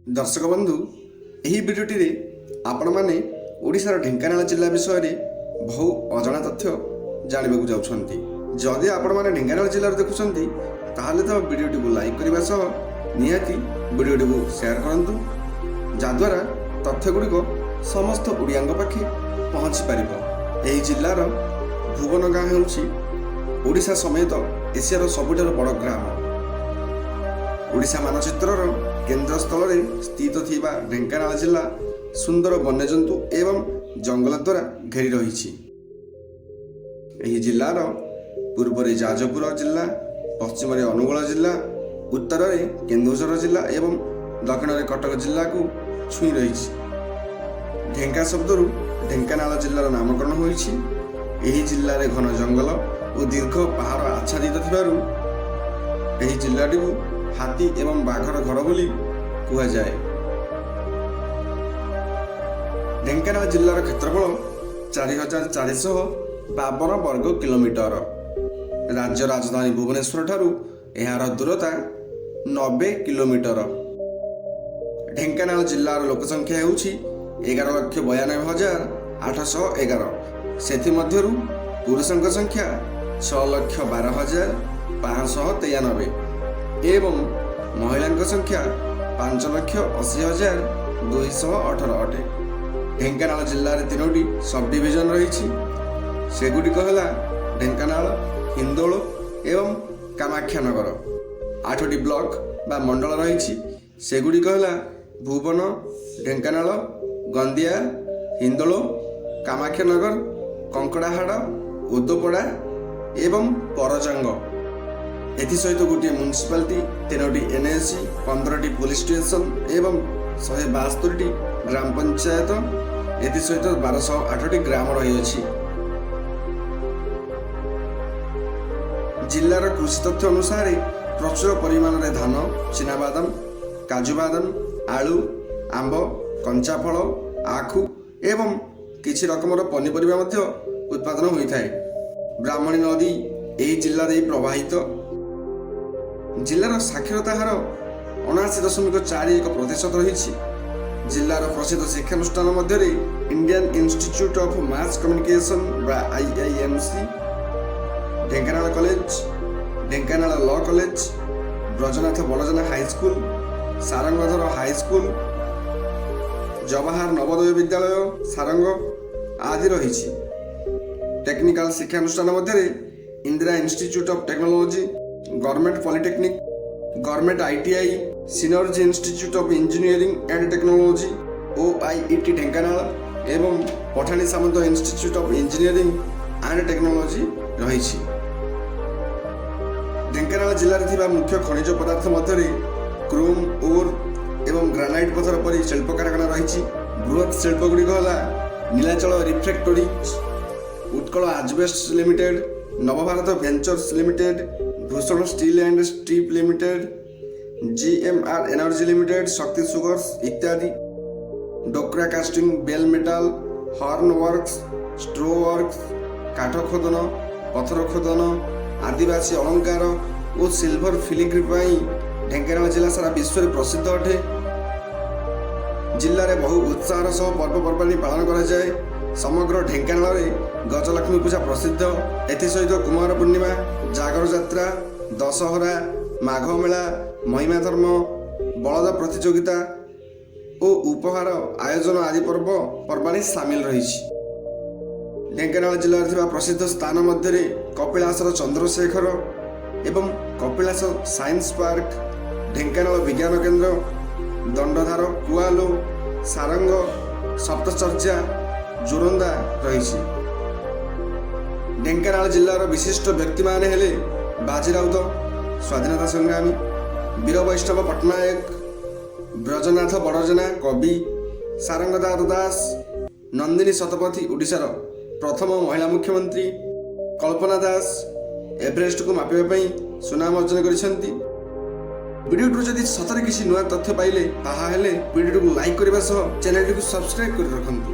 दर्शक बंधु यही भिडियोटी आपण मैंने ओडिशार ढेंकानाल जिला विषय में बहु अजଣା तथ्य जानवाक जाउछंती। जदि आपण मैंने ढेंकानाल जिलार देखुछंती ताहले तो भिडियोटी को लाइक करने सह निहाती भिडियोटी को शेयर करंतु, जद्वारा तथ्य गुड़िक समस्त ओडिया पाखे पहुँची पार। यही जिलार भुवन गाँ होउछि ओडिशा समेत एशियार सबुठार बड़ ग्राम। ओडिशा मानचित्रर केन्द्र स्थल में स्थित थिबा ढेंकानाल जिला सुंदर वन्यजंतु एवं जंगल द्वारा घेरी रही। यह जिलार पूर्व में जाजपुर जिला, पश्चिम में अनुगुल जिला, उत्तर में केन्दुझर जिला एवं दक्षिण में कटक जिला को छुई रही। ढेंका शब्दरू ढेंकानाल जिलार नामकरण होइछि। यही जिले में घन जंगल और दीर्घ पहाड़ आच्छादित थिबारु यही जिलाटी को हाथी एवं बाघर घर बोली कहा जाए। ढेंकानाल जिलार क्षेत्रफल 4452 वर्ग किलोमीटर। राज्य राजधानी भुवनेश्वर ठारू यार दूरता 90 किलोमीटर। ढेंकानाल जिलार लोकसंख्या होउछि 11,92,811। सेथि मध्यरु पुरुषंक संख्या 6,12,593 एवं महिला संख्या 5,80,218 अटे। ढेंकानाल जिले में 3टी सब डिविजन रही। सेगुड़िक है ढेंकानाल, हिंदोल एवं कामाख्यानगर। 8टी ब्लॉक बा मंडल रही। सेगुड़िक है भुवन, ढेंकानाल, गंदिया, हिंदोल, कामाख्यानगर, कंकड़ाहाड़, उदोपड़ा एवं परजंग। एसत गोटे म्यूनिसिपालिटी, 3टी एनएसी, 15टी पुलिस स्टेशन एवं 172टी ग्राम पंचायत। एसत 1208टी ग्राम रही। जिलार कृषि तथ्य अनुसार प्रचुर परिमाण में धान, चिनाबादाम, काजुबादाम, आलू, आंब, कंचा फल, आखु एवं किछि रकमर पनीपरिबा मध्य उत्पादन होता है। ब्राह्मणी नदी यही जिले में प्रवाहित। जिलार साक्षरता हार 79.41% रही। जिलार प्रसिद्ध शिक्षानुष्ठान मध्य Indian institute of mass communication बा IIMC, Dhenkanal college, Dhenkanal law college, Brajanath Badajena high school, Sarangadhar high school, Jawahar Navodaya Vidyalaya Sarang आदि रही। टेक्निकल शिक्षानुष्ठान मध्य Indira institute of technology, government polytechnic, government ITI, synergy institute of engineering and technology OIET Dhenkanal एवं Pathani Samanta institute of engineering and technology रही। ढेंकानाल जिले में मुख्य खनिज पदार्थ मध्य क्रोम, ओर एवं ग्रानाइट पत्थर परी शिल्प कारखाना रही। बृहत शिल्पगुड़िक है Nilachal refractories, Utkal asbestos limited, Navabharat ventures limited, Bhushan steel and strip limited, GMR energy limited, Shakti sugars इत्यादि। Dokra casting, bell metal, horn works, straw works, काठ खोदन, पत्थर खोदन, आदिवासी अलंकार और सिल्वर फिलिग्री ढेंकानाल जिला सारा विश्व में प्रसिद्ध अटे। जिले में बहु उत्साह सह पर्वपर्वाणी पालन करा जाए। समग्र ढेंकानाल में गजलक्ष्मी पूजा प्रसिद्ध। एसत कुमार पूर्णिमा, जागर जात्रा, दशहरा, माघ मेला, महिमा धर्म, बलद प्रतियोगिता और उपहार आयोजन आदि पर्व पर्वाणी सामिल रही। ढेंकानाल जिले में प्रसिद्ध स्थान मध्य कपिलासर चंद्रशेखर एवं कपिलास साइंस पार्क, ढेंकानाल विज्ञान केन्द्र, दंडधार, कुआलो, सारंग, सप्तचर्या, जोरंदा रही। ढेंकानाल जिलार विशिष्ट व्यक्ति माने हेले बाजीराउत, स्वाधीनता संग्रामी, वीर वैष्णव पट्टनायक, ब्रजनाथ बड़जना कवि, सारंगदास दास, नंदिनी शतपथी ओडिशार प्रथम महिला मुख्यमंत्री, कल्पना दास एवरेस्ट को मापिबा सुनाम अर्जन करिसेंती। वीडियो जदि सतरे किसी नुआ तथ्य पाइले ताहा हेले वीडियो को लाइक करने चैनल को सब्सक्राइब कर रखंतु।